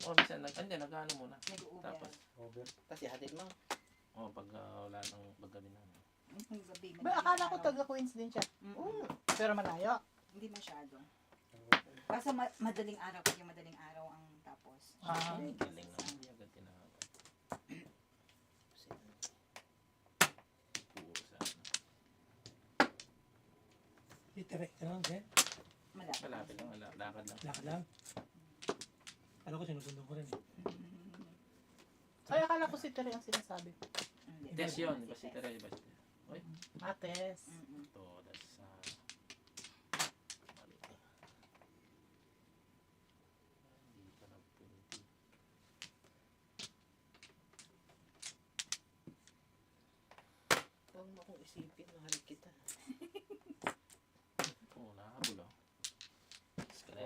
O, minsan nag-ano muna. Nag-uber. Tapos, Tapos ihatid mo. pag wala nang paggabi na. Yung gabi. Ba, akala ko taga Queens din siya. Oo. Pero malayo. Hindi masyado. Basta madaling araw, pag yung madaling araw ang tapos. Ay, galing na. Hindi agad tinawag. Puro sa ano. Itere, ano, Jen? Malapit. Malapit lang, lakad lang. Lakad lang. Alam ko sinusundan ko rin eh. Ay, akala ko si Tere ang sinasabi. Hindi. Tess yun, di ba si Tere? Di ba si Tere? Uy, Ates. ito, that's mali. Hindi pa nagpunti. Huwag mo akong isipin, mahal kita. Oo, nakahabol oh.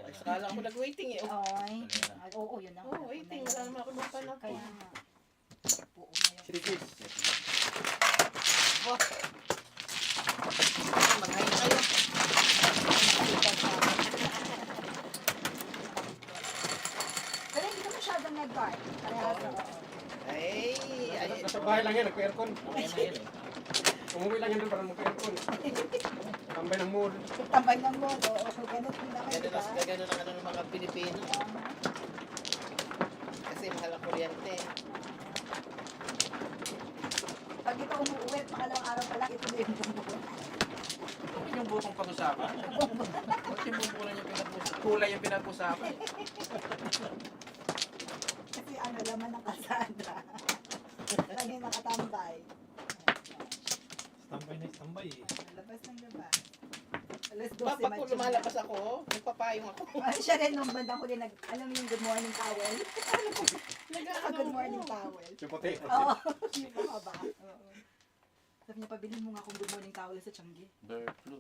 Ay, sakala ako nag-waiting eh. Ay. Oo, yun na. Oo, waiting. Wala naman ako nung panahon. Kaya nga. Oo na yun. Sige. Oh. Maghain kayo. Pero hindi ko masyadong nag-guard. Parehas ako. Ay, Nasa bahay lang yan, nagpa-aircon. Okay na yun eh. Umuwi lang yan doon para magpa-aircon. Tambay ng mood. Tambay ng modo. O, ganun din naman, ganun diba? ang ganun ang ano ng mga Pilipino. Kasi mahal ang kuryente. Pag ito umuwi, pangalawang araw pa lang, ito na yung bumbuo. Bakit yung bukong pag-usapan? Bakit yung bukong yung pinag-usapan? Kulay yung pinag-usapan. Kasi ano, laman ng kasada. Lagi nakatambay. Standby na standby eh. Labas ng labas. Alas 12 Papa ko lumalabas ako, nagpapayong ako. Ay, siya rin nung bandang huli, alam mo yung good morning towel? Good morning towel. Yung puti. Oo, yung mga ba? Oo. Sabi niya, pabili mo nga akong good morning towel sa Changi. Bird flu.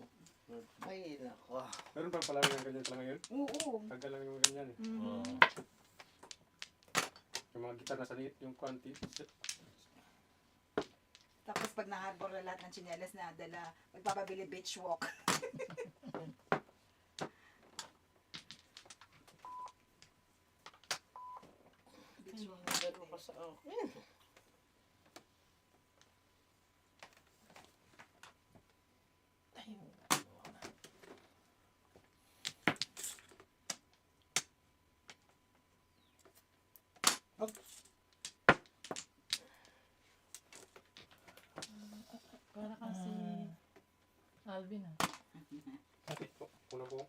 Ay, nako. Meron pa pala yung ganyan pala ngayon. Oo. Tagal lang yung ganyan eh. Oo. Yung mga gitar na sanit, yung quantity. Tapos pag na-harbor na lahat ng tsinelas na dala, magpapabili beach walk. Beach walk. Meron pa sa akin. Para kang si Alvin ah. Kapit po. Una po.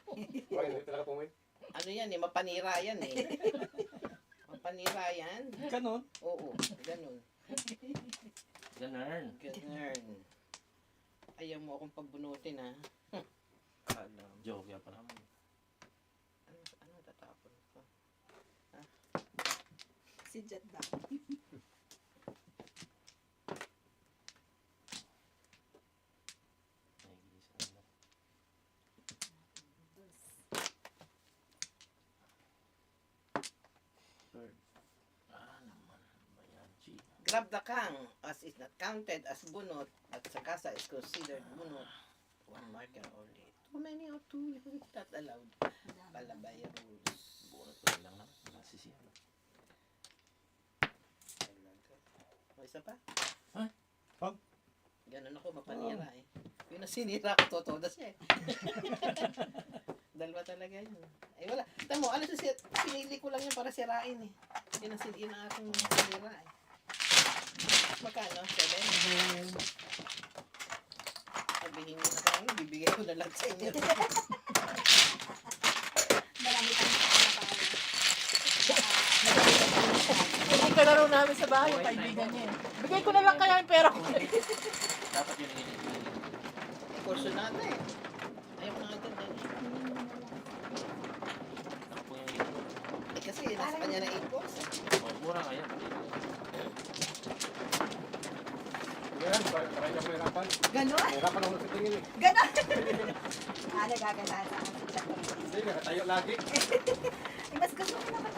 Bakit hindi talaga po ngayon? Ano yan eh, mapanira yan eh. Mapanira yan. Ganon. Oo, ganun. Ganun. Ganun. Ayaw mo akong pagbunutin ha. Joke yan pa naman. Ano tatapon ko? Si Jet daw. Naigisa na. Bird. Naman. Bayan. G. Grab the kang as is not counted as bunot at sa kasa is considered bunot. One marker only. Too many or two not allowed. Palabay rules. Bunot ko lang naman. Nasisiyan. O isa pa? Ha? Pag? Ganun ako, mapanira eh. Yun ang sinira ko, totoo na siya eh. Dalawa talaga yun. Ay wala. Tamo, ano siya, pinili ko lang yan para sirain eh. Yun ang aking sinira eh. Magkano? 7? Sabihin mo na kami, bibigay ko na lang sa inyo. Marami kang nakakatawa. Hindi ka laro namin sa bahay, yung kaibigan niya eh. Bigay ko na lang kaya yung pera ko. Dapat yun ang initin. Kurso natin eh. Ayaw ko na agad eh. Ako yung initin. Eh kasi nasa kanya na 8 balls eh. Mura nga yan. Yan, para hindi ako mahirapan. Ganon? Mahirapan ako sa tingin eh. Ganon? Nagaganahan sa akin si Jet. Hindi, nakatayo lagi. Eh, mas gusto ko naman.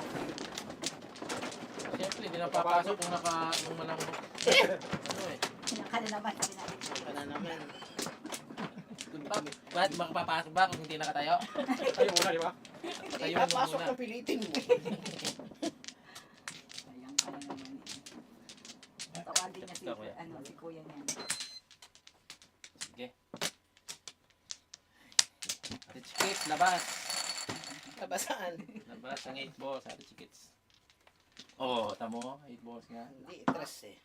Siyempre, hindi na papasok kung kung malang ano eh. Ka na naman. Sabi natin. Ano naman. Bakit makapapasok ba kung hindi nakatayo? Tayo muna, di ba? Tayo Papasok muna. ng pilitin mo. Sige. Ate Chikits, labas. Kabasaan. Labas ang 8 balls, Ate Chikits. Oh, tamo, 8 balls nga. Hindi, 13.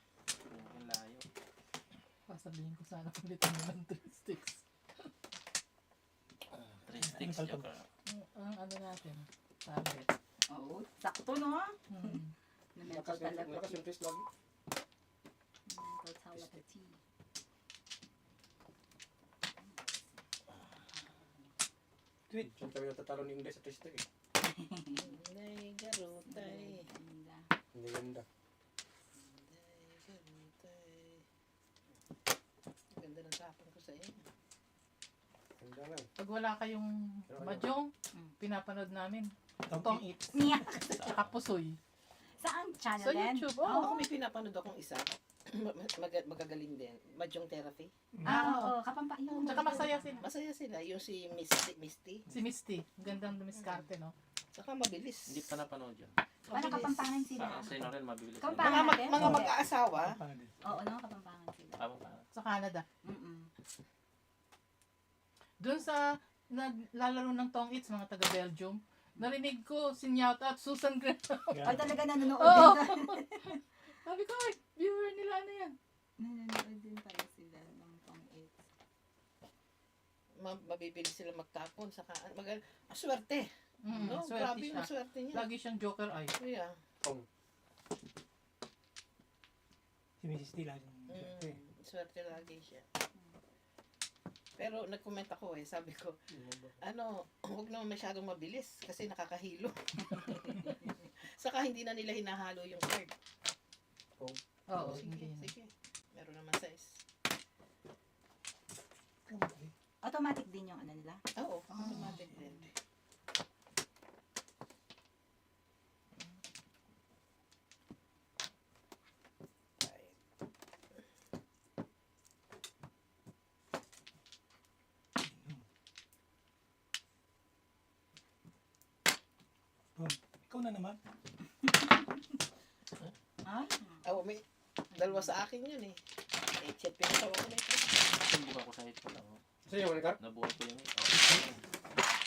Ang layo. Sasabihin ko sana ulitin mo ng 3 sticks. 3 sticks, joker. Ang ano natin, target. Oo, sakto no? Hmm. Mental Lakas yung test lagi. telepathy. Tweet. Siyempre kami natatalo ni Inday sa test eh. Nay, garutay. Ganda. Hindi ganda. Nay, garutay. Ganda ng tapon ko sa iyo. Ganda nga. Pag wala kayong mahjong, pinapanood namin. Tong It. Niya. Tsaka Pusoy. Saan channel Sa din? YouTube. Ako Oh. may pinapanood akong isa. Magagaling din. Mahjong therapy. Oo, kapampa. Tsaka masaya sila. Masaya sila. Yung si Misty. Si Misty. Gandang dumiskarte, no? Saka mabilis. Hindi pa napanood yun. Paano kapampangan sila? Parang sa'yo rin mabibilis. Kapampangan natin? Mga mag-aasawa. Oo, no, kapampangan sila. Tama pa. Sa Canada. Mm-mm. Doon sa naglalaro ng Tong Its, mga taga Belgium, narinig ko si Nyaut at Susan Graham. O talaga nanonood Oo. din. Sabi ko, ay, viewer nila ano yan. Nanonood din pala sila ng Tong 8. Mabibili sila magtapon. Saka, swerte. No, Swerte grabe siya. yung swerte niya. Lagi siyang joker eye. Yeah. Si Mrs. T lagi. Swerte lagi siya. Pero nag-comment ako sabi ko, huwag naman masyadong mabilis kasi nakakahilo. Saka hindi na nila hinahalo yung card. Oo, Sige, hindi na. sige. Meron naman size. Automatic din yung ano nila. Oo, automatic din. Ikaw na naman. Ay, May dalawa sa akin yun eh. Chat pinatawa ko na ito. Sumbog ako sa hit ko lang. Oh. Sa'yo, wala ka? Nabuhat ko yung hit. Oh.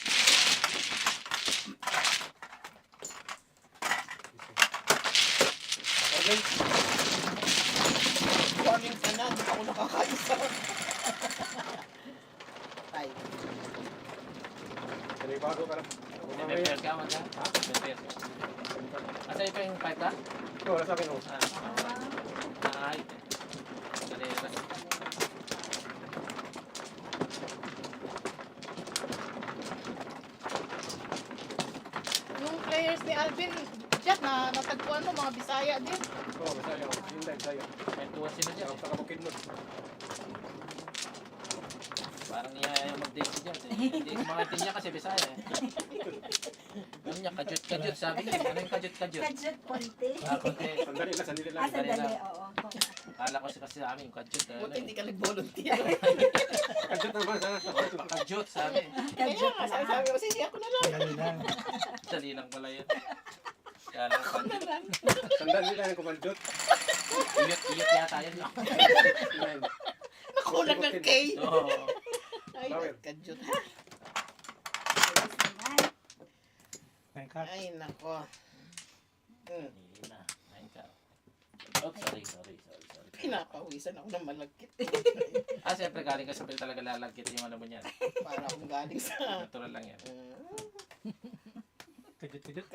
Okay. Warning ka na, di pa ako nakakaisa. Ay, Panibago ka na. May pair ka, wag ka? Ha? May pair ka. Asa ito yung 5 ka? Ito, wala sa akin oh. Ay. Kaleras. Yung players ni Alvin, Jack, na natagpuan mo, mga Bisaya din. Oo, masaya oh. Inday, masaya. May tuwa sila dyan. Saka makidnot. Parang iyaya mag-date si Jan. Hindi ko makaintindihan kasi Bisaya eh. Ano niya, kajut-kajut sabi niya. Ano yung kajut-kajut? Kajut konti. Konti. Sandali lang, sandali lang. Sandali, oo. Kala ko kasi sa amin yung kajut. buti hindi ka nag-volunteer. Kajut naman, sana. Kajut sabi. Kajut Kaya nga, sabi ko, sige ako na lang. Dali lang. Dali lang pala yun. Kala ko. Ako na lang. Sandali lang, kumandot. Iyot yata yun. Nakulang ng K. Oo. Ay, Bawal. kajut. May card. Ay, nako. Hindi na. Ayun ka. Oops, sorry. Pinapawisan ako ng malagkit. Siyempre galing ka sa pil talaga lalagkit yung ano mo niyan. Para akong galing sa... Natural lang yan. Kajut-kajut.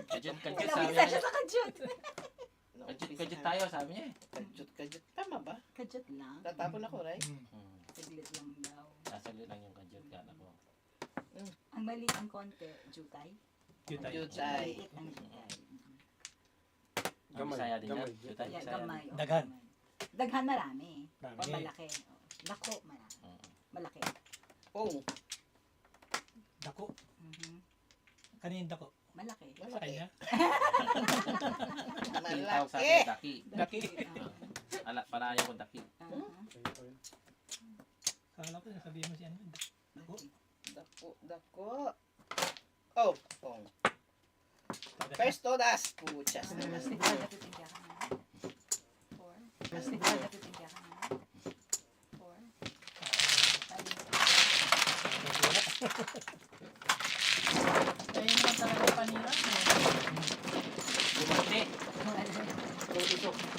Kajut Ilang sabi isa niya. siya sa kajut. Kajut tayo sabi niya eh. Kajut. Tama ba? Kajut lang. Tatapon ako, right? Saglit lang daw. Nasali lang yung kajut ka na ko. Ang mali ang konti, jutay. Jutay. Jutay. Maliit ang jutay. Ang Bisaya din yan. Gamay. Jutay, Yeah, Bisaya gamay. din. oh, Daghan. gamay. Daghan marami. Marami. O malaki. Oh. Dako marami. Oo. Malaki. Oh, Dako. Mhm. Kanin dako. Malaki. Sa malaki. kanya. Tawag sa Malaki. akin, daki. Daki. Ala, palayo ko daki. Kala ko sabihin mo si ano. Dako. Dako. Oh, pong. First todas. Puchas. Sigurado titingga ka na. 4. Sigurado titingga ka na. 4. Kaya yun naman talaga panira. Bumati.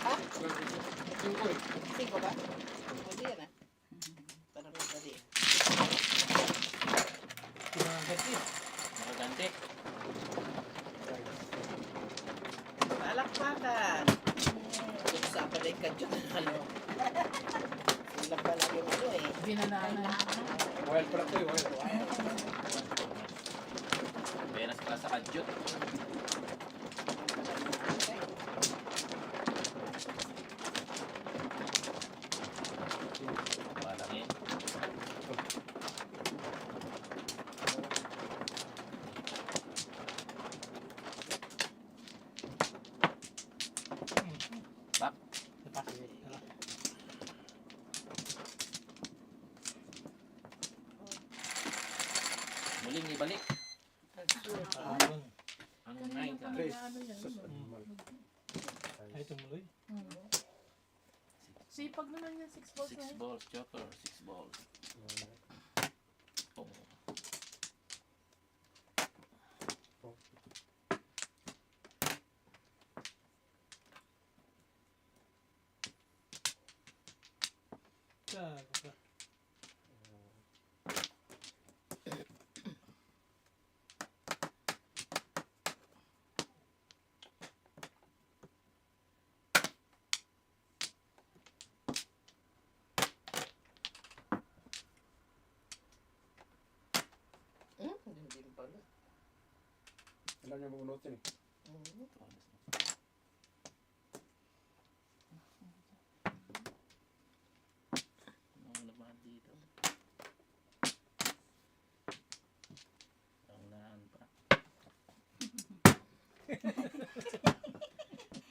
Ha? Cinco eh. 5 ba? Pwede yan ah. Parang madali. Pinangagati. Nakaganti. Palakpakan. Usapan ay kadyo na ano. Sila pa lang yung ano eh. Binanana. Wild pala to eh, wild. Benas pala sa kadyot. Parang yun. Bak. Diba? Muling ibalik. Ayun. Ang Kanina nine pa ka. Tres. ano yan. Ay, tumuloy. Sipag naman yan, 6 balls na 6 yun. balls, joker, 6 balls. Oh. Gago ka. Hindi pala. Alam niya mabunutin eh. Ano naman dito? Ang naan pa.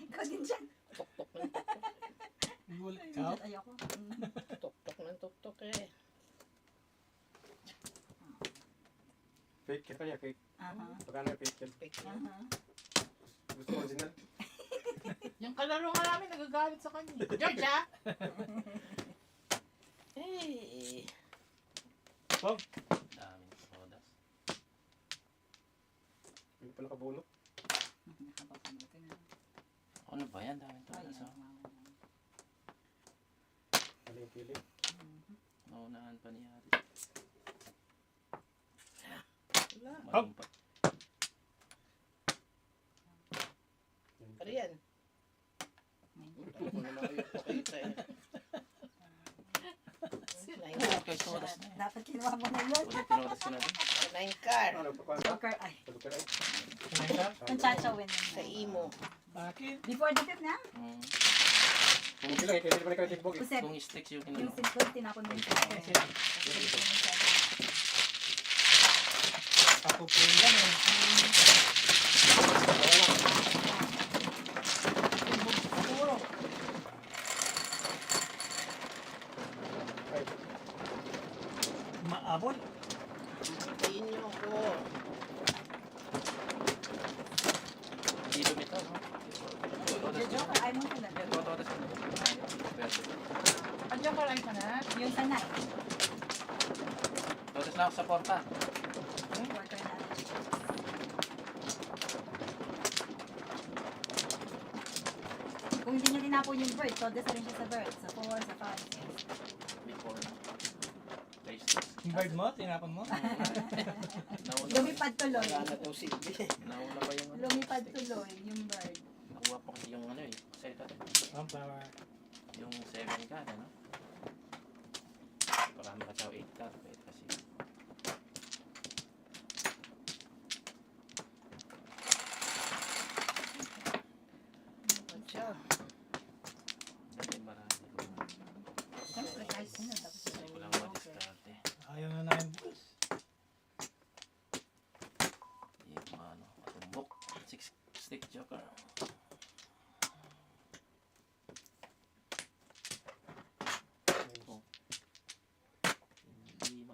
Ikaw din dyan. Tok-tok ng tok-tok. Iwalik ka. Ayoko. Tok-tok ng tok-tok eh. Fake kita niya, fake. Aha. Pagkano yung fake yan? Fake na. Aha. Gusto ko original. Yung kalaro nga namin nagagalit sa kanya. George ah! Eh. Daming sodas. Hindi pa nakabunot. Nakapapabuti na. Ano ba yan? Daming Ay, sodas. Oh. Mali yung pili. Naunahan pa ni Haris. Wala. Malumpat. Ano yan? Ano ko na lang yung pakita eh. Okay, sodas na yan. Dapat kinuha mo na yun. Ulit pinoras ko na din. 9 card. Ano, pagkano? Joker, ay. Joker ay. Kumain ka? Kung chachawin Sa imo. Bakit? Before the fifth na? Mm. Kung sila eh, hindi pa ikaw tikbog eh. Kusep. Kung sticks yung Yung kinuha. 50, tinapon mo yung Kasi 50. ako po yan eh. Ay, Maabol. Patayin niyo ako. Hindi lumitaw, no? The Joker, ay mo sila. Totodas ko na. Pwede. Andiyan ka lang ka na? Yung sa night. Totodas na ako sa porta. Joker na. Kung hindi niya tinapon yung bird, so rin siya sa bird. Sa 4, sa 5. Before. Place this. Yung bird mo, tinapon mo? Nauna, Lumipad tuloy. Wala na daw silbi. nauna pa yung ano. Lumipad tuloy yung bird. Nakuha pa kasi yung ano eh. Second. Ang flower. Yung 7 card, ano? Baka makataw 8 card. Pwede kasi. Atsa. Dati marami ko. Siyempre, kahit sino, tapos Kasi ko lang madiskarte. Ayaw na namin boss. Yung ano, matumbok. 6 stick joker. Oh. Hindi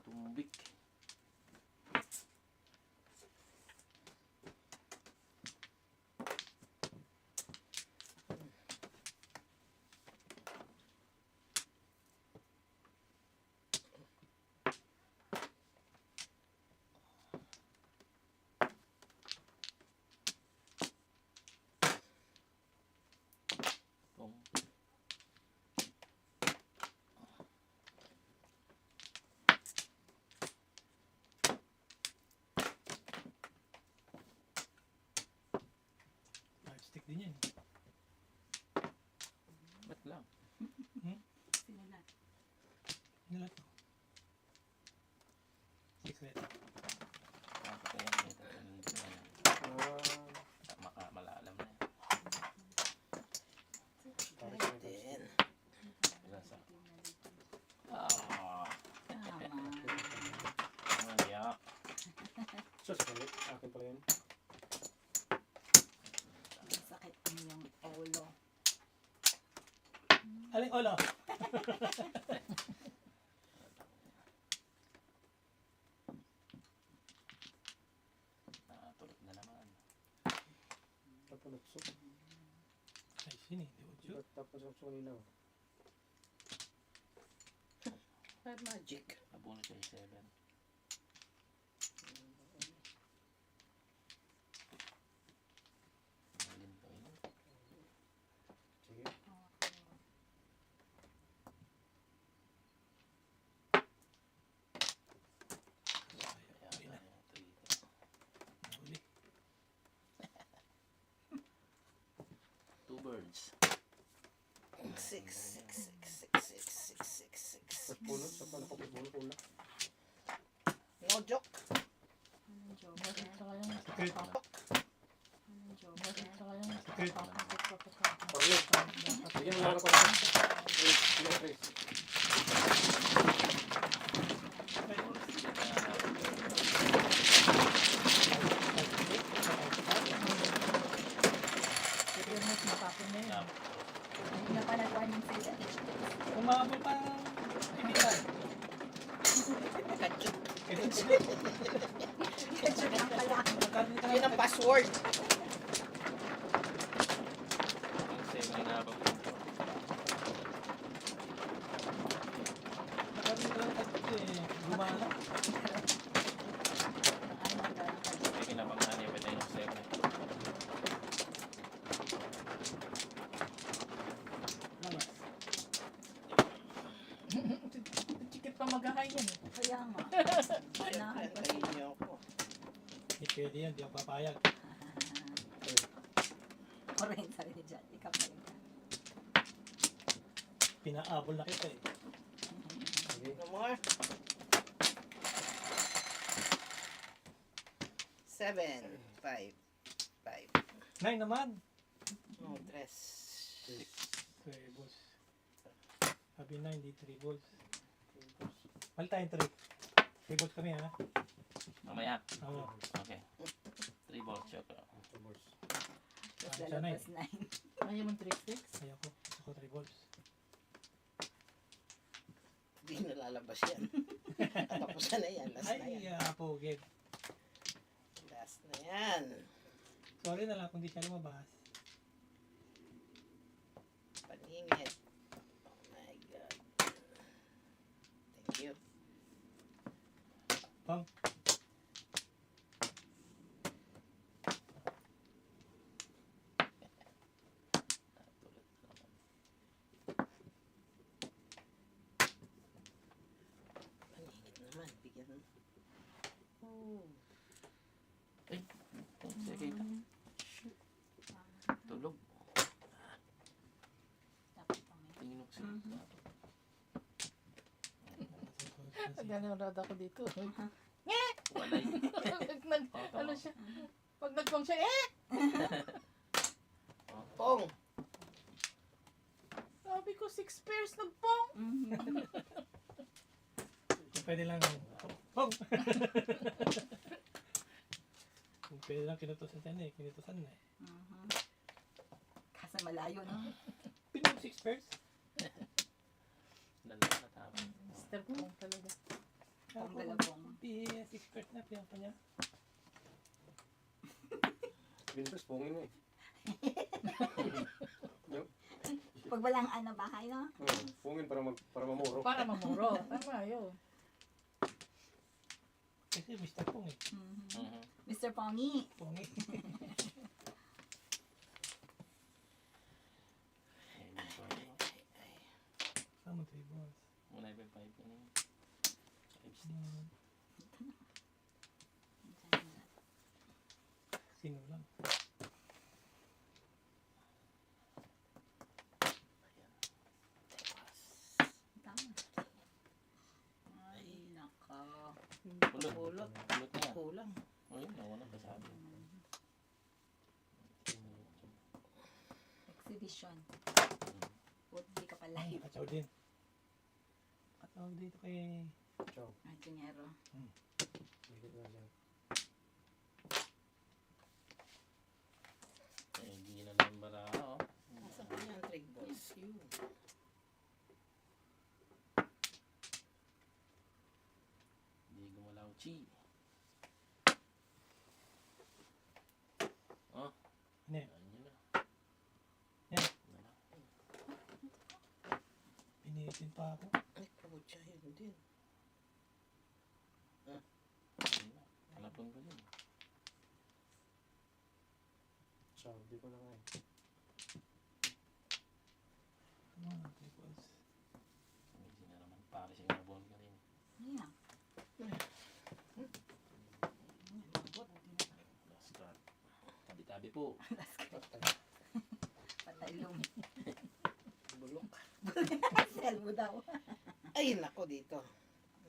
din yan. Ba't lang? Sinula. Nilat mo. Secret. Bakit kaya dito? Dito na yan. Malaalam na yan. Then, Wala sa... Ah. Maya. Sus, mali. Akin pala yun. Sakit ang iyong ulo. Aling ulo. Tulog na naman. Tapos Ay, sini. Di ba? tapos ako kanina. bad magic. Abunod siya 7. Malin to yun. Sige. Kaya tayo 3. Nahuli. 2 birds. 6, 6, 6, 6, 6, 6, 6, 6. Sa puno, sa panakapit puno ko na. No joke. Anong joke? Bakit sa kayang Secret. Anong joke? Bakit sa kayang Secret. Parlo. Sige, wala ko na. Sige, Chris. Fairness, matapon na yun. Yup. Hindi na pa nag-warning sila. Umabot pa ng pinitan. Kachuk. Kaya lang pala. Yun ang password. Ang 7 na habang Gumana. may kinabangan niya. Pwede yung 7. Lawas. Chikit pa mag-ahay yan eh. Kaya nga. Manahan pa Antayin niyo ako. Hindi pwede yan. Di ako papayag. Ako rin, sabi ni John. Ikaw pa rin. Pinaabol na kita eh. Sige. No more. 7, 5, 5. 9 naman. No, 3. Tribbles. Sabi 9, di tribbles. Mali tayong 3. Tribbles kami ha. Mamaya. Oo. Okay. 3 balls choke. Tapos. Tapos Siya na lalabas 9. Ayaw mong 3-6? Kaya ko. Ako tribbles. Hindi nalalabas yan. Tapusan na yan. Last na Ay, yan. pugid. Last na yan. Sorry na lang kung di siya lumabas. Paningit. Oh my God. Thank you. Pang. Paningit naman. Bigyan mo. Oh. Sige ka. Tulog. Dapat pang Tinginok siya. Gano'n rad ako dito. Walay. Ano siya? Pag nagpong siya, Pong! sabi ko 6 pairs nagpong. Kung pwede lang. Pang! Kung pwede lang kinutusan siya na eh. Kinutusan na eh. Kasi malayo, no? Pinag 6 pairs. Dalawa na tama. Mr. Pong talaga. Ang galabong. 6 pairs na. Pinag pa niya. Bintos, pungin mo eh. Pag walang ano bahay, no? Pungin para mamuro. Para mamuro. Tama yun. Kasi Mr. Pong eh. Mr. Pongi. Pong eh. Sama 3 balls. Muna yung 5 na yun. 5 Sino lang. Pulot. Pulot. Pulot na yan. Kulang. O yun, nauna pa sabi. Exhibition. Huwag di ka pala. Katsaw din. Katsaw dito kay... Ay, kunyero. Dikit na dyan. Eh, hindi na lang bara, oh. Nasa ko yan, trick balls. Yun. Hindi gumalaw, chi. Oh. Ano yan? Ayan na. Yan. Wala. Pinitin pa ako. Ay, kabutya yun din. Ayun na. Talapon ko din. Sabi ko na nga eh. Come on, tables. Amazing na naman. Pare siya nga ball ka rin. Ayan. Last card. Tabi-tabi po. Patalong. Bulok. Sell mo daw. Ay, nako dito.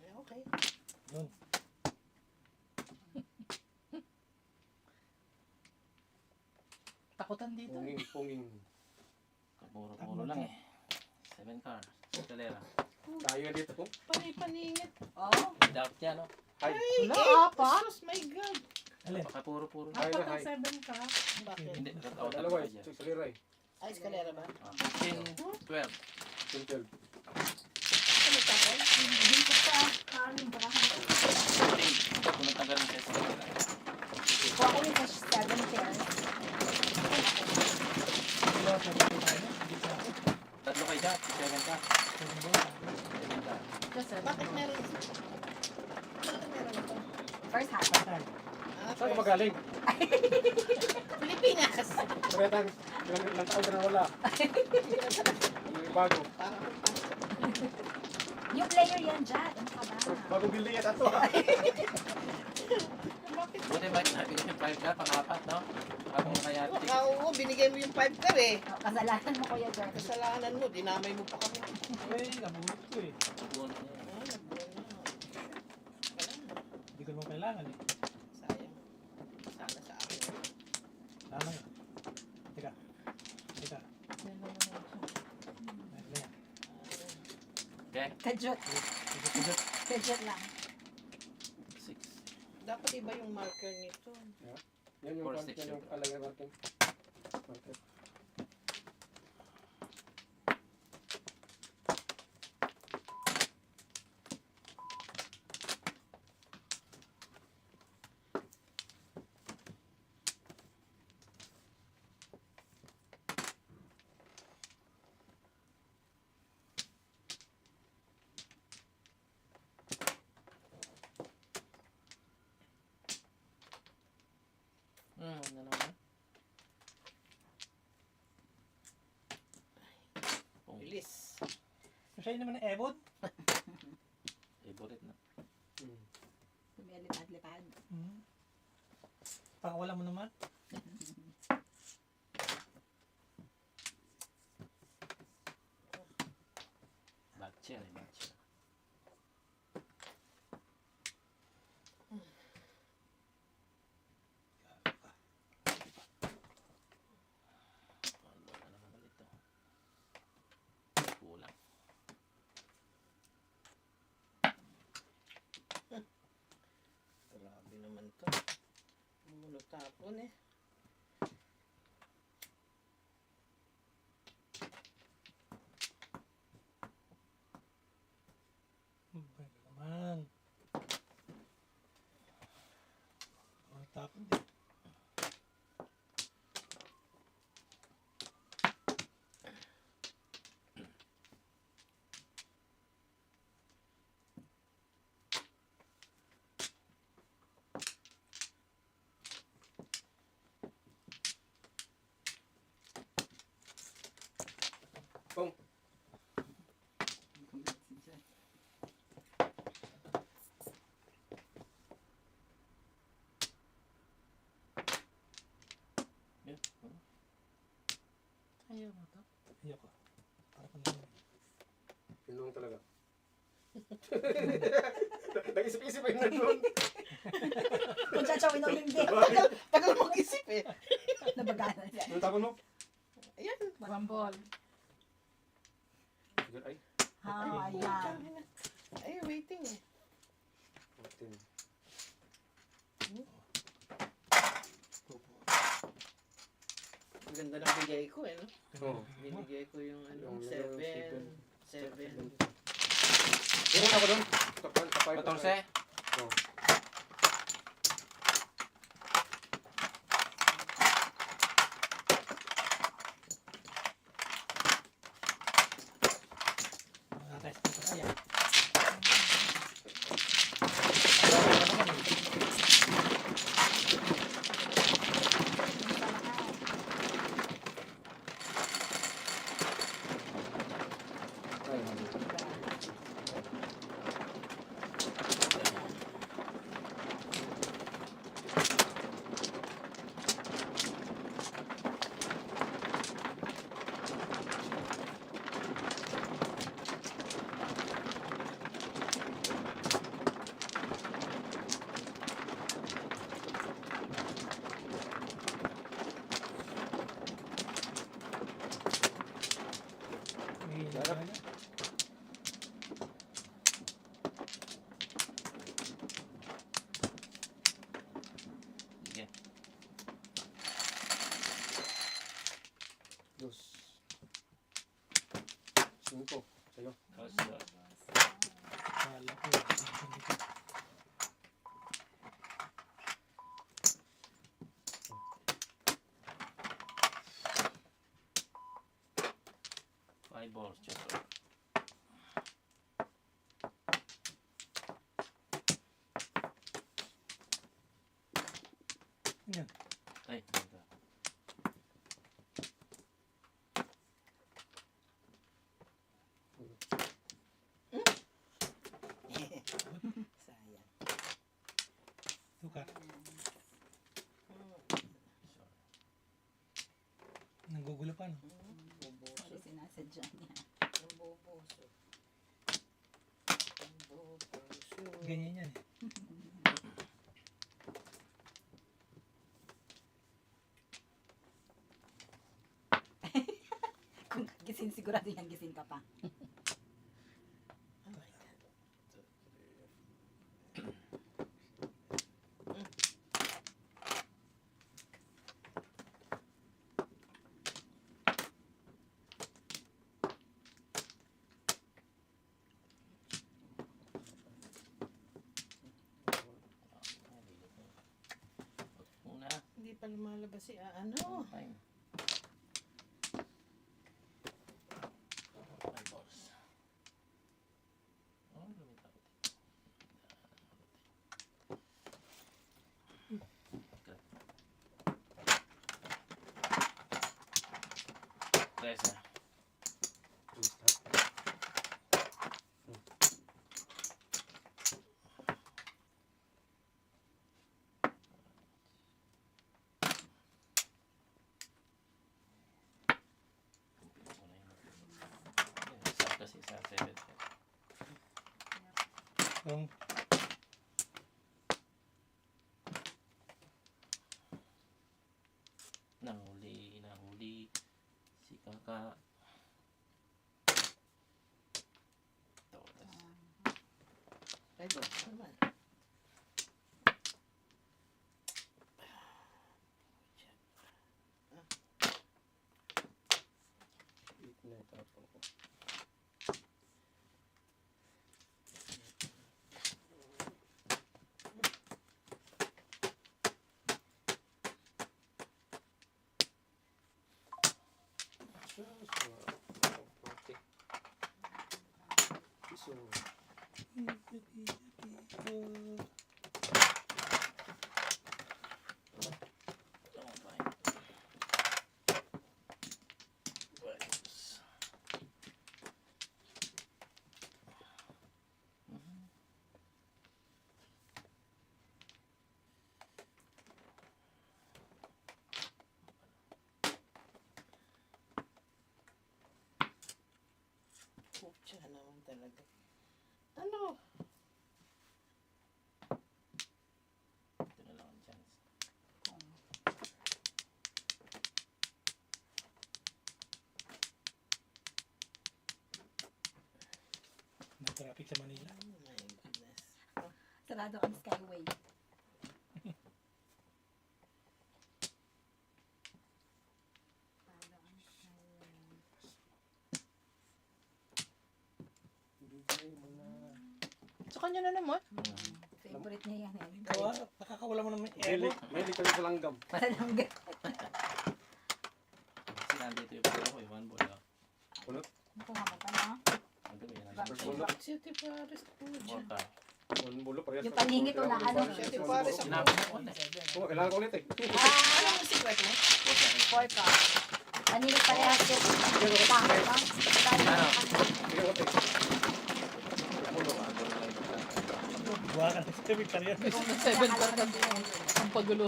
Ay, okay. Yun. Takutan dito. Punging. Kapuro-puro lang eh. 7 cards. Escalera. Tayo nga dito. Panay-paningit. Oh. Without yan, no? Ay. Wala, apat. Sus, my God. Alin? Pakapuro-puro lang. Ay, Apat ay. ang 7 ka. Bakit? Hindi, totoo Dalawa talaga eh. dyan. Sa salira eh. Ay, eskalera ba? 15, 12. Simple. Ano tapos? Dito sa kanin. Baka ka. 8. Kung nagtanggal ng test. Kuha ko rin sa 7 pairs. Wala sa dito tayo. Hindi sa ako. Tatlo kayo dyan. 7 ka. Seven balls. 7 ka. Just 7. Bakit meron? Bakit meron ito? First half. Patay. Saan ka magaling? Pilipinas. Paretang ilang taon ka na wala. Yung bago. Parang New player yan, Jad. Ano ka ba? Bagong building yan ato ha. Buti ba nabigyan yung 5 ka, pang-apat, no? Habang kaya oo, binigay mo yung 5 car eh. Oh, kasalanan mo, Kuya Jordan. Kasalanan mo, dinamay mo pa kami. Ay, nabulot ko eh. Bunot niya. Ah, nagbuwan na. Wala na. Hindi ko naman kailangan eh. Sayang. Sana sa akin. Tama nga. Teka. Teka. Ano yan? Okay? Kajut. Teka. Kajut lang. 6. Dapat iba yung marker nito. Yan yung Four, part six, yan yung yun. kalagay natin. Market. Ano naman? Pong Bilis. Masaya naman ang ebon. favorite na. Lumilipad-lipad. Pakawala mo naman. Batcher eh, batcher. Ano na naman ulit to? Kulang. Grabe naman to. Bumulot tapon eh. Bueno naman. Tapon din. Yeah. Ayaw mo to. Ayoko. Para kung naman. Yun lang talaga. Nag-isip Hindi. Tagal mag-isip eh. Nabagana siya. Ano tapon mo? Ayan. Rumble. Sige, ay. Ha, ayan. Ay, waiting eh. 14. Ang ganda ng bigay ko eh, no? Oo. Binigay ko yung ano, Yung 7. seven. 7. Meron ako doon. Tapay. 14. Oo. Test ko pa yan. Sarap. Sige. Dos. 5. Sa'yo. Kaso. Kala ko. Hindi ko. Five balls. Just Yan. ay, ganda. Sayang. Suka. Nanggugulo pa, no? Kasi sinasadya niya. Namboboso. Namboboso. Ganyan yan, eh. Kung gising sigurado yan, gising ka pa. Oh my God. Una. Hindi pa lumalabas si ano. Time. Five balls. Oh, lumitaw. Tresa. Sa kasi sa 7. Kung Nahuli si Kaka. Todas. Ay, boss naman. Na tapon ko. So, Oh, fine. Buenos. Putya naman talaga. Ano? Sarado ang Skyway. Sarado ang Skyway. Sa kanya na naman. Favorite niya yan eh. Kawa, nakakawala mo naman Meli, Meli kami sa langgam. Palalangga. Kasi nandito yung puro ko, yung one boy. Oh. Nakuha mo pa na. Ang gabi, First bulok. City Paris po More dyan. ka. One bulok, parehas Yung na. paningit o na ano. City Paris ako. Sinabi mo ko na. Oo, kailangan ko ulit eh. Ano ang secret mo? 4 ka. Paningit parehas yung tahan ba? Ano? Sige, ulit eh. Pulo ka. Pulo ka ito. Buha ka sa Victoria. Gusto ng 7 car kasi ang pagulo.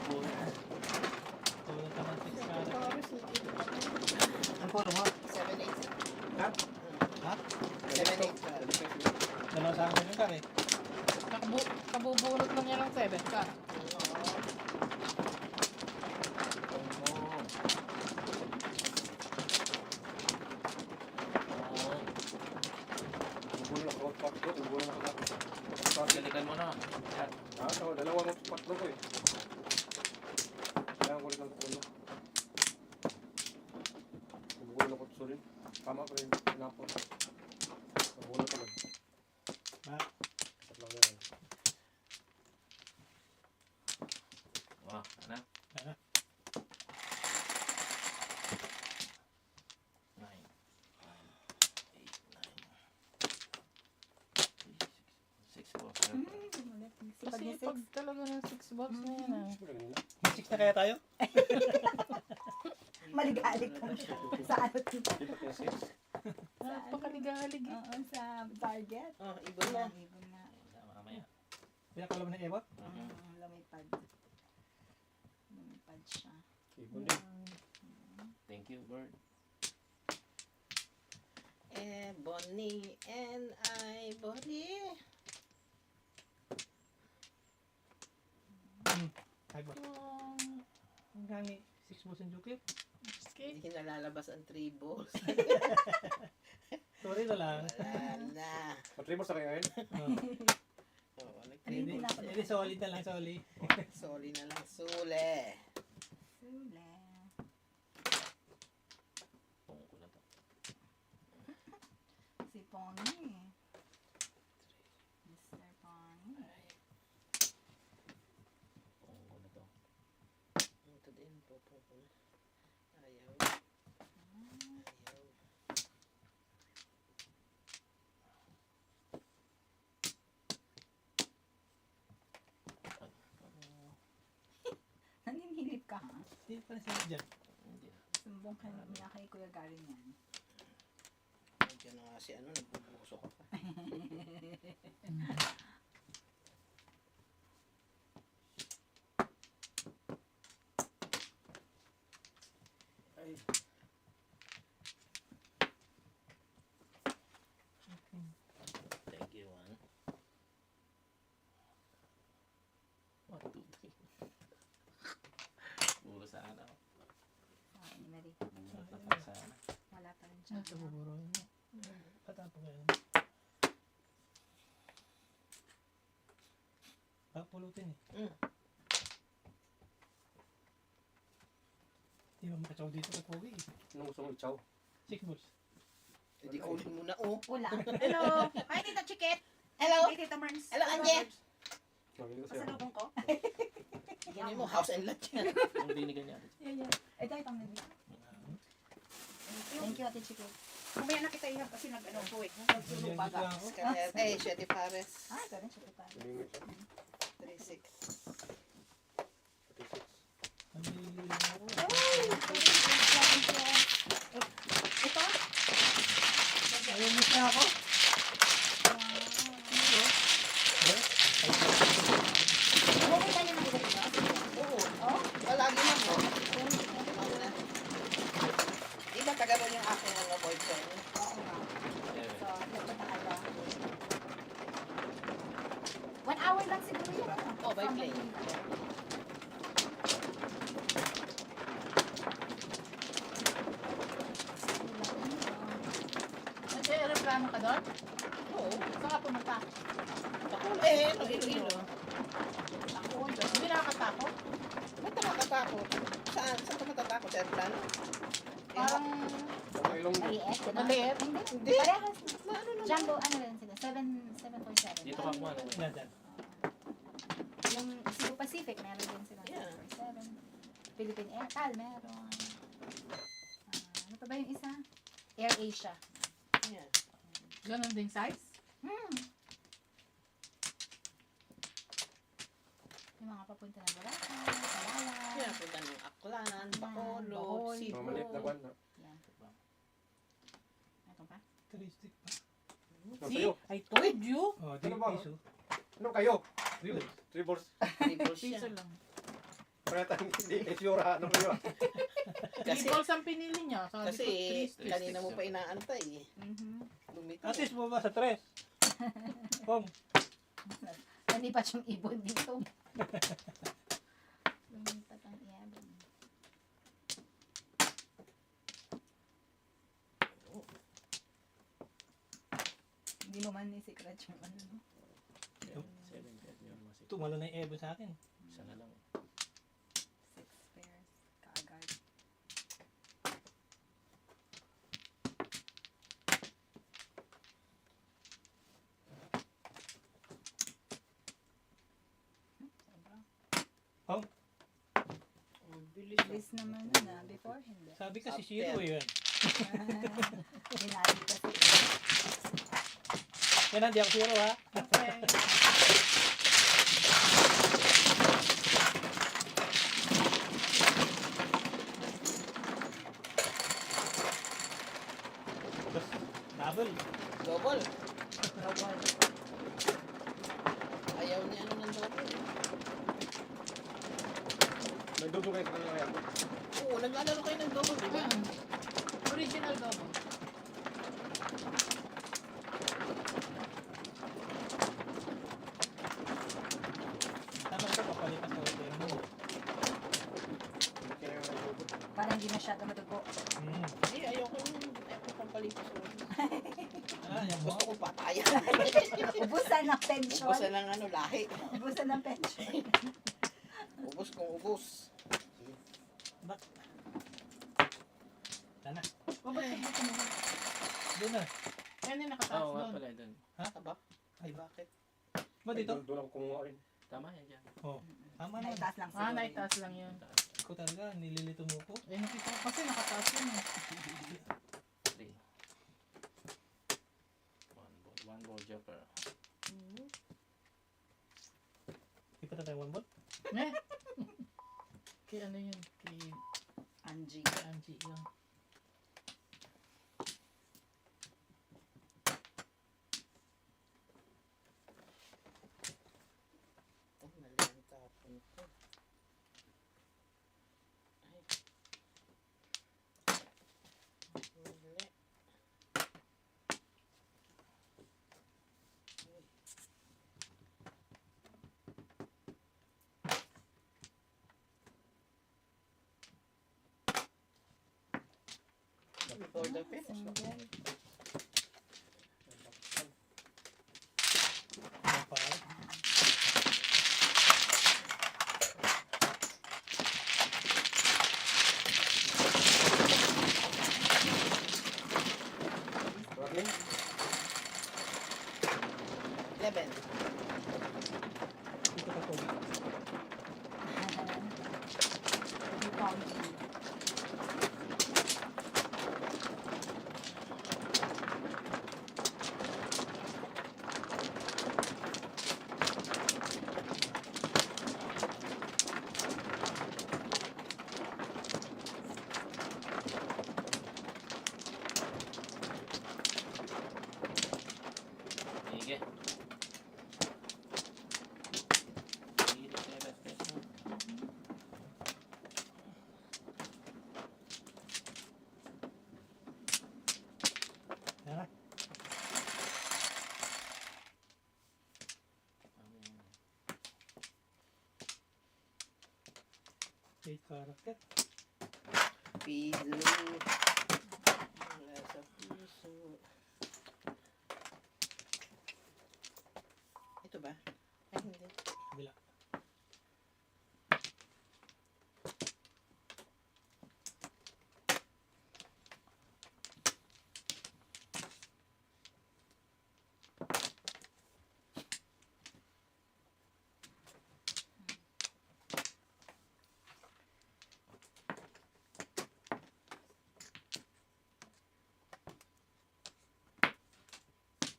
Pulo. Tulad ka ng 6 ka. Paris. Ang puro mo? 7-8. Ha? Ha? 7-8. Dalawa sa akin yung kare. Kabubunot lang niya ng 7 car. Bulok ako, patlo, bulok ako. Galikan mo na. Yan. Ah, so, dalawa mo patlo ko eh. Kailangan ko ulit ng pulo. Bulok ako, sorry. Tama ko rin, pinapon. Bulok ko lang. Ha? Tatlo yan. Wow, ano? Ano? 9, 8, 9, 6, 4, 7. Kasi pag talaga ng 6 bucks na yan ah. Siyempre kanina. May 6 na kaya tayo? Maligalig ka sa ano. Lipat yung 6. Napakaligalig eh. Oo, sa Target. Oh, ibon na. Ibon na. Mamaya. Pinakalaman ng ebot? Lumipad. Lumipad siya. Ibon din. Thank you, Bird. Bonnie and Bonnie. Kahit ba? Ang gangi. 6 balls and joke. Okay. Hindi nalalabas ang 3 balls. Sorry na lang. Wala na. Patrimos na kayo ngayon? Oh. Oh, Hindi, hindi solid na lang, solid. Sorry na lang, sule. Sule. Pungko na to. Si Pony. Mr. Pony. Pungko na to. Ito din, popo ko. Ayaw. Ayaw. Naninilip ka ha? Hindi pa na sila dyan. Hindi na. Sumbong ka na kay Kuya Gary niyan. Nandiyan na nga si ano, nagbubuso ka pa. Ay. Thank you, one. 1, 2, 3. Puro sana. Ay, Mary. Bunot na pa sana. Wala pa rin siya. Ito buburo yun. Patapos ngayon. Pulutin eh. Hindi mo makachaw dito kay Pogi eh. Anong gusto mong chow? 6 balls. Hindi kunin mo na, oh. Wala. Hello. Hi, Tita Chiquet. Hello? Hi, Tita Merns. Hello, Anje. Mabili ko sa'yo. Pasalubong ko. Kunin mo, house and lot yan. Ang binigay niya. Ito, itong nabili. Thank you, Ate Chiquet. Mamaya na kita ilang kasi nag-ano po eh. Hindi Nagsulong dito baga. ako. Eh, Shetty Pares. Ah, ito rin siya. Tita. Hilingi siya. 3-6. 36. Ang nilili lang ako. Ito? Ayaw mo siya ako. Okay tayo ng ito dito? Oo. Oh? Palagi na mo. Di ba taga ron yung aking mga boyfriend? Oo nga. So, pupunta ka ba? 1 hour lang siguro yun. Oh, by plane. Nag-aeroplano ka doon? Oo. Saan ka pumunta? Baka Iloilo. Ako, hindi nakakatakot. Ba't nakakatakot? Saan? Saan ka matatakot? Sa aeroplano? Parang Ang ilong Maliit, gano'n. maliit. Hindi. Parehas. Jumbo, ano rin sila? 747. Dito ka kuha. Yan, yan. Yung Cebu Pacific, meron din sila. Yeah. 747. Philippine Air, TAL, meron. Ano pa ba yung isa? Air Asia. Yeah. Ganon ding size. Yung mga papunta ng Boracay, Palawan. Yeah, punta ng Aklan, Bacolod, Bohol. Cebu. mga maliit na kwan. no? Yan. Ito pa? Touristic pa. Ano See? kayo? I told you. Oh, Ano ba? piso. Ano kayo? Wheels. Tribbles. Tribbles Piso siya. lang. Parata hindi isyura. Ano kayo? Kasi, Triples ang pinili niya. Sabi kasi ko, 3 kanina mo pa inaantay eh. Lumitaw. At least bumaba sa 3. Kung, Nalipat yung ibon dito. Lumipat ang ibon. Hindi mo man ni-secret yung ano, no? 7. tumalo na yung Evo sa akin. Isa na lang. 6 pairs. Kaagad. Sobra. Ang bilis. Bilis naman nun ah. Before, hindi. Sabi kasi Up zero there. yun. Hinali kasi. Yan, hindi ako zero ha. Okay. Tapos, double. Double. Double. Ayaw niya ano ng double. Nagdudo kayo sa kanila kaya. Oo, naglalaro kayo ng double, di ba? Original double. Tama ito, papalitan ko ito yung mo. Hindi kayo nagdudo. Parang hindi masyado madugo. Eh, ayoko nung pampalipas ko. Yan mo. Gusto ko patayan. Ubusan ng pension. Ubus na ng ano, lahi. Ubusan ng pension. Ubus kung ubus. Sana. Mabalik mo mo. Doon na. Yan yung Oo nakataas nga doon. pala doon. Aba? Ay, Ay, bakit? ba dito? Doon ako kumuha rin. Tama yan dyan. Oh, tama na. Naitaas lang Ah, siguro. naitaas lang yun. Ko talaga, nililito mo ko. Eh, nakita ko kasi nakataas yun eh. 3. One ball jumper. Di pa tayo one ball? Eh? Kay ano yun? Kay Angie. Angie yun. Ito, mali ang tapon ko. Ay. Mali. Before the finish. Single. Ano pa? Running. 11. Dito ka tubig. Yung Pongi. Sige. 87 pesos. Yan na. Eight character. Piso. Wala sa piso. Ito ba? Ay, hindi. Kabila.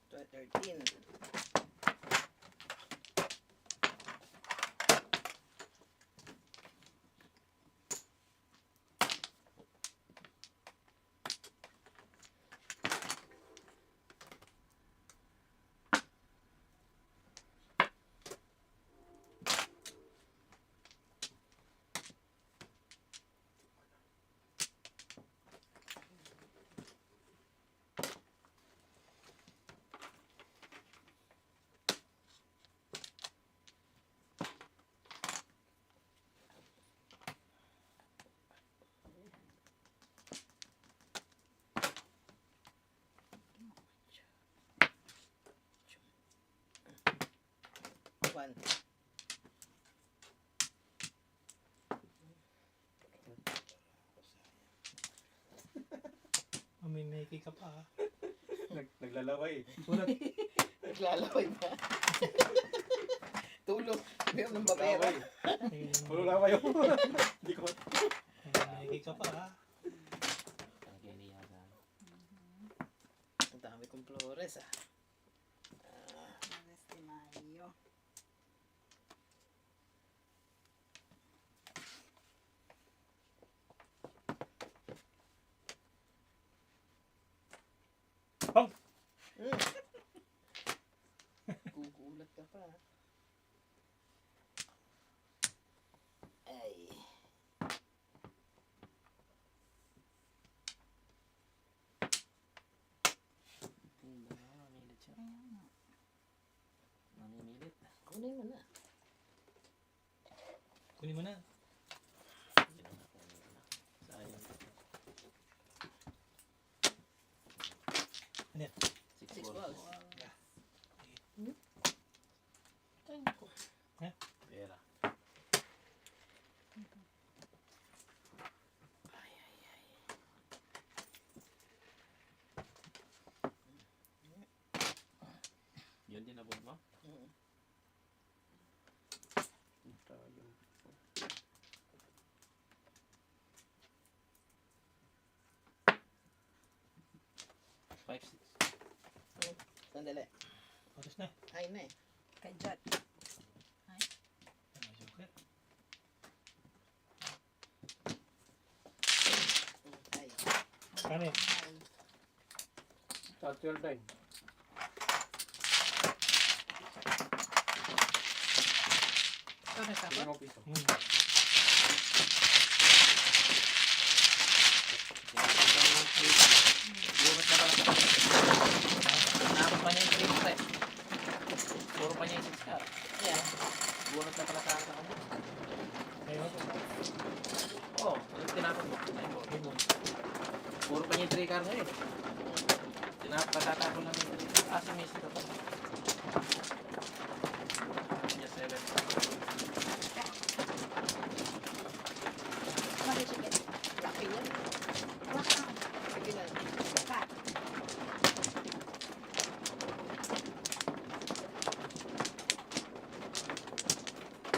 So, 13. One. May Nike ka pa. Naglalaway. Ulat. Naglalaway ba? Tulog. Mayroon ng babera. Wala laway yun. Hindi ko. May Nike ka pa. Ang gini yata. Ang dami kong flores ah. Mayo. Gugulat ka pa. Ay. Hindi na, mamilit siya. Mamimilit. Kunin mo na. Kunin mo na. Sayang. Ano yan? Six Six balls. balls. Pera. Yun din abot mo? Mm. Five, six. Sandali. Oras na. Ay na eh. Kajat. Joker. Ay. Kano yan? Sa 12 9. Ito na tapos. 5 piso. Bunot na pala sa Nakapag pa niya yung 3 set. Puro pa niya yung 6 car. Yeah. Bunot na pala sa akin. Ayun. Oo, yung tinapag mo. Ayun. Puro pa niya yung 3 car ngayon. Patatapon lang yung 3 car. Ah, si Messi ka pa. Niya 7. Mali chicken. Laki yan. Wow. Sige lang. Kat.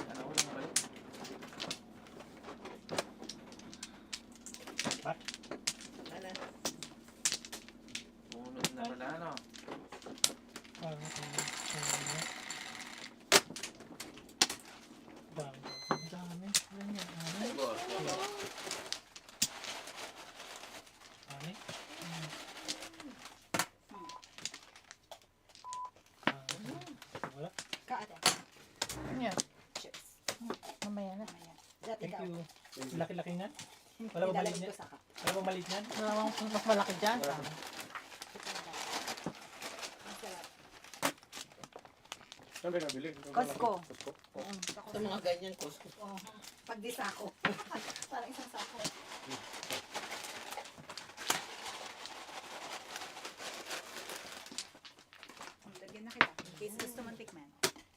Ano ko lang balik? Ano? Bunot na pala, ano? Dami. Ano yan? Ay, boss. Dami. Wala. Kat. Yan. Chips. Mamaya na. Mamaya. Dati Thank daw. you. Laki-laki nga. Wala ba maliit Idalhin niya? ko sa cup. Wala ba maliit niyan? Wala akong mas malaki dyan. Ang sarap. Saan ba nabili? Costco. Costco. Sa mga ganyan, Costco. Oh, pag di sako. Parang isang sako. Lagyan na kita. In case gusto mong tikman.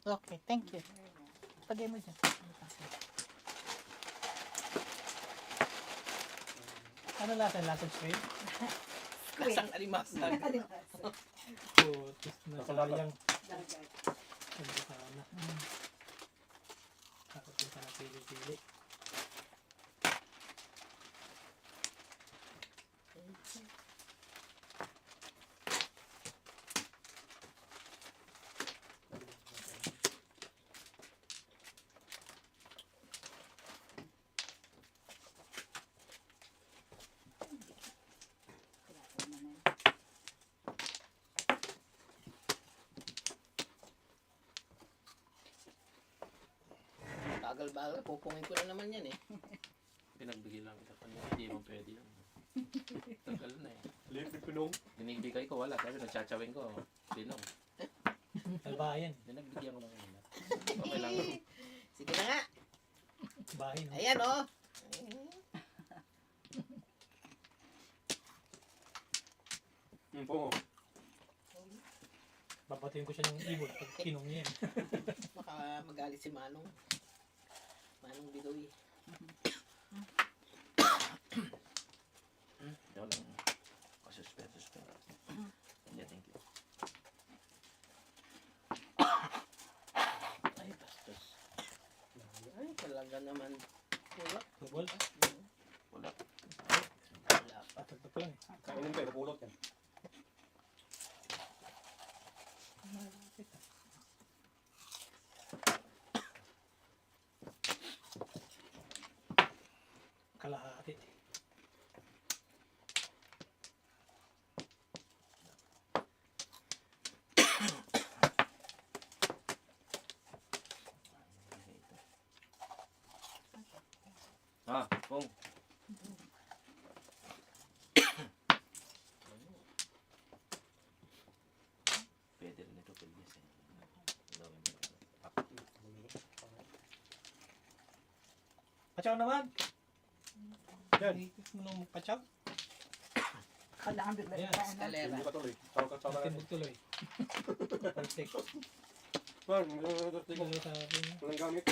Okay, thank you. Pagay mo dyan. Ano lasa? Lasang squid? Squid. Lasang alimasag. Alimasag. O, twist na sayang. Dagat. Hindi sana. Kakapunta na pili-pili. Bagal-bagal, pupungin ko na naman yan eh. Pinagbigay lang kita kanya. Hindi mo pwede yun. Tagal na eh. Liit ni Pinong. Binibigay ko wala. Sabi nagtsatsyawin ko. Sinong. Albayan. Pinagbigyan ko lang yun. Okay lang. Sige na nga. Bahay, no? Ayan oh. Oo. Babatiin ko siya ng ibon pag kinong niya. Baka magalit si Manong. Manong Bidoy. Ikaw lang. Suspend. Yeah, thank you. Ay, bastos. Ay, talaga naman. Wala. Tubol. Wala. Wala pa. Patagpag lang eh. Kainin tayo, napulot yan. Kalahati. Ah, Pong. Pwede rin ito, Pilbis eh. Gawin mo. Pachaw naman! Yan. Ikot mo nung pachaw. Kailangan bigla Ayan, pa ano. Escalera. Hindi ka tuloy. Sawa ka. Timbog tuloy. Perfect. Man, hindi ko. Ano sa akin? Walang gamit.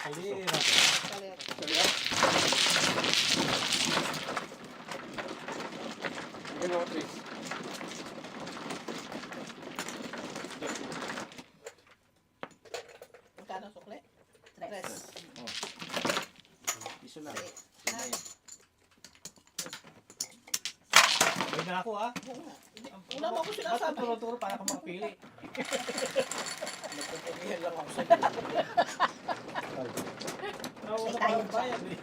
Kalira. Escalera. Kaya. Ngayon ako, Tris. Magkano sukle? Tres. Piso lang. Tres. Yun na yun. May na ako ah. Oo nga. Hindi, wala mo ako sinasabi. Turo-turo para ka makapili. Nagpupungihan lang ako sa Ako sa parang bayan eh.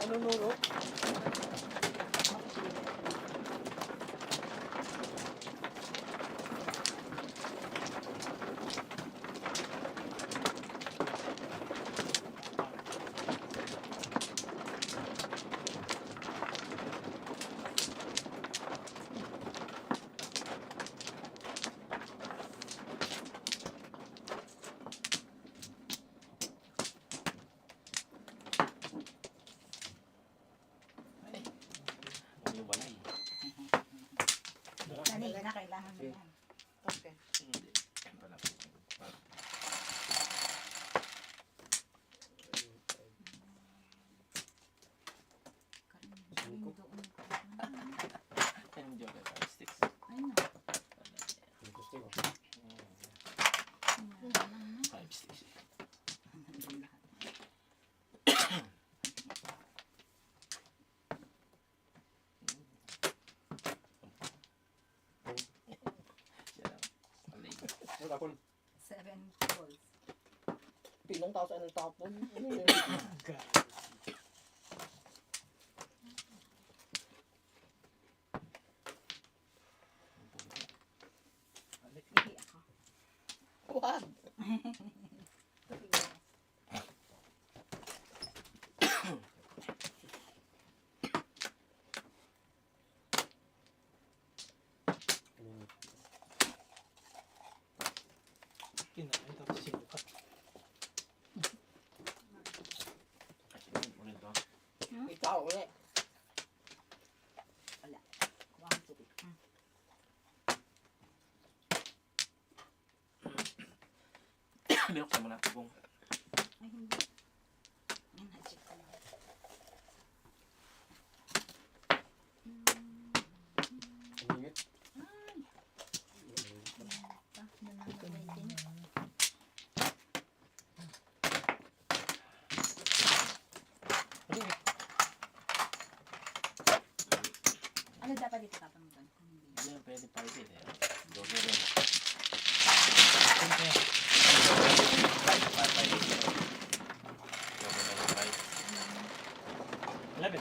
Ano nuro? Huwag yung walay. Kanina na kailangan mo yan. Okay. Hindi. Yan pala. Enjoy the five sticks. Interesting. Five sticks. Siya lang. Malay. Ano tapon? 7 balls. Pilong tao sa anong tapon. Ano yun? Hindi ako. Wag. Kinain tapos sinukat. Binuksan mo na ito kung Ay, hindi. Yan, na-check ko lang. Ang init. Ano dapat dito tapang doon? hindi yan pwede pa rin eh. Dogo rin. Siyempre, 11.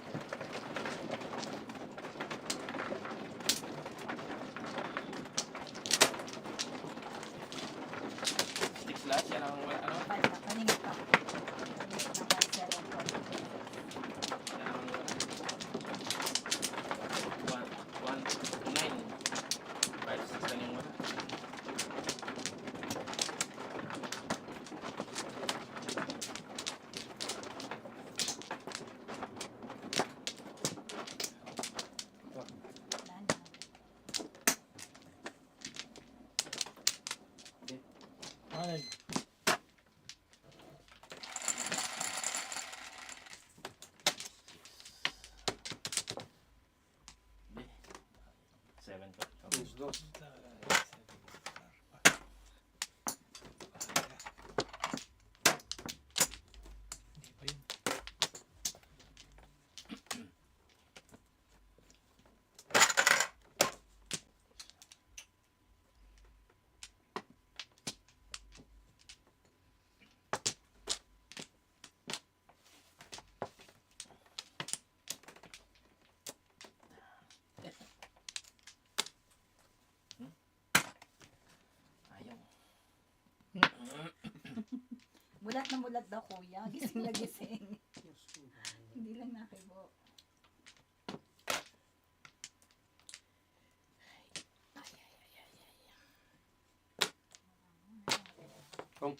Sticks lahat, yan ang ano, Paningit pa. Paningit na kahit 7 volts. yan ang 1, 5, 6 na yung wala. Wala na. Ano? Hindi. 7 to. Dos, dos. Hindi pa yun. Ayaw. Mulat na mulat daw kuya. Gising na gising. Hindi lang nakibo. Kung.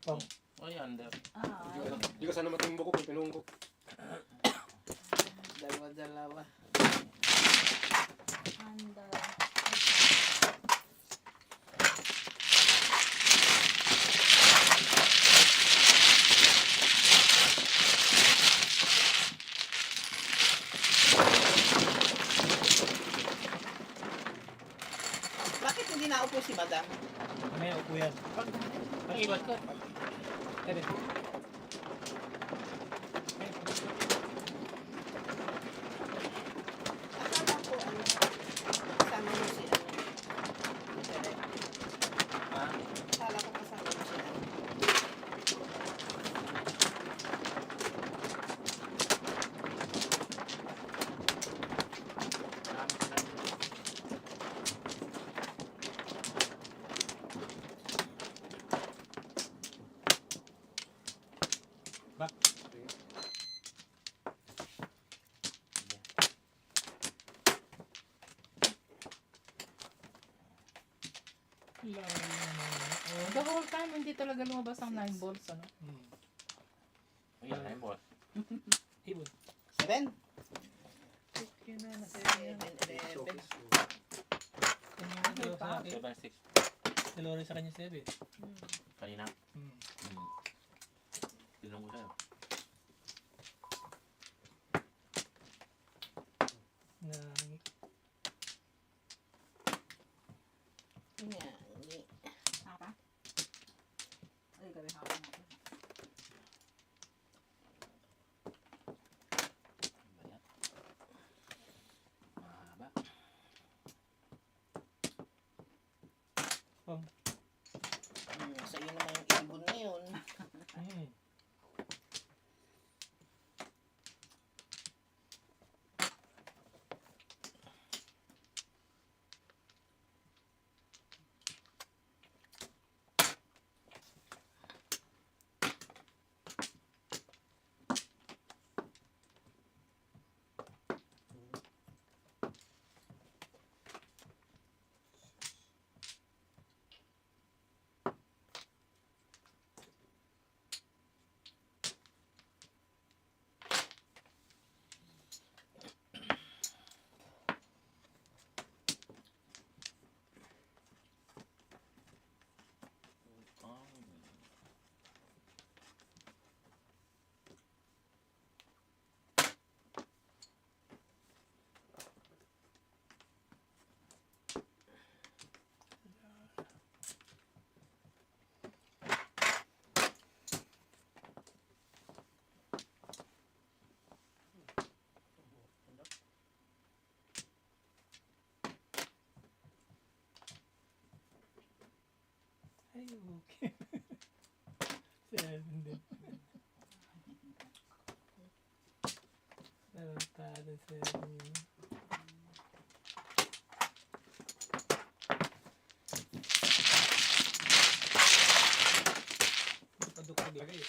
O yan, under. Ah, Hindi ka sana matimbo ko kung pinuhong ko. Dalawa-dalawa. and Bakit hindi naupo si madam? Mamaya upo yan. Pag-iwan ko. Tere. Akala ko ano, kasama mo si ano. Direk. Ha? Akala ko kasama mo si ano. Marami ka lang. The whole time, hindi talaga lumabas ang 9 volts, ano? Ayan, ayun boss. Ibon. 7? Yun na, 7, 11. Dalawa sa akin. 7, 6. Dalawa rin sa kanya 7. Kanina. Hmm. Tinong ko sa'yo. Na, Nga, hindi. apa? Ay, gawin hapon natin. Bayat. Mahaba. Sa iyo naman yung ibon na yun. hmm. Seven din. Tarantado 7. Padukag lagay.